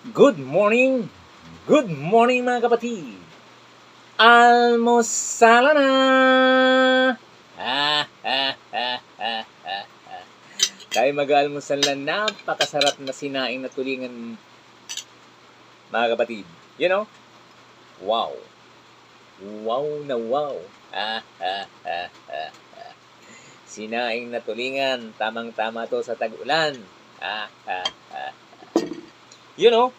Good morning! Good morning mga kapatid! Almusala na! Tayo mag-almusal na napakasarap na sinaing na tulingan mga kapatid. You know? Wow! Wow na wow! Sinaing na tulingan, tamang-tama to sa tag-ulan. You know?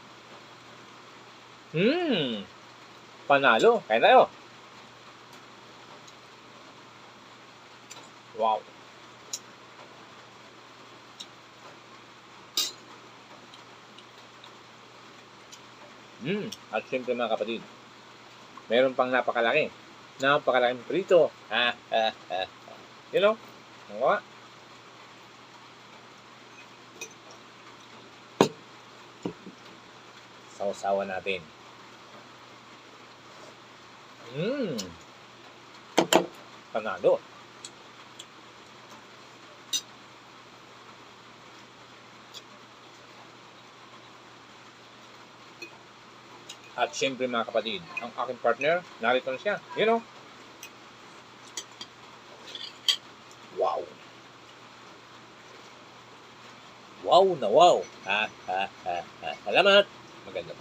Panalo. Kaya tayo. Wow. At siyempre mga kapatid, meron pang napakalaking prito. You know? Ang gawa. Sausawan natin. Panalo. At syempre mga kapatid, ang aking partner, narito na siya. You know? Wow. Wow na wow. Salamat. Maganda.